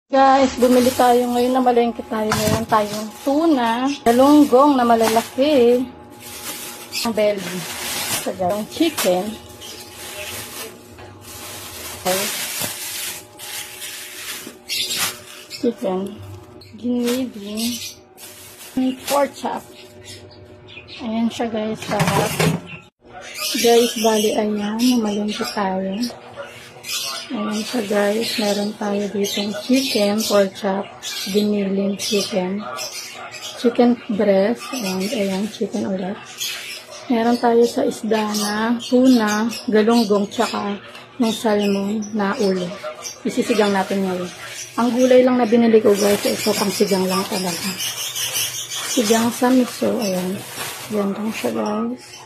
Guys, bumili tayo ngayon na malengke tayo. Meron tayong tuna, galunggong na malalaki, ang belly, yung chicken, giniding, pork chop. Ayan siya guys, lahat. Guys, bali ayan, malengke tayo. Ayan siya guys, meron tayo ditong chicken, pork chop, giniling chicken, chicken breast, and ayan, chicken ulit. Meron tayo sa isda na tuna, galunggong, tsaka yung salmon na ulo. Isisigang natin ngayon. Ang gulay lang na binili ko guys, ito pang sigang lang talaga. Sigang sa miso, ayan. Yan lang siya guys.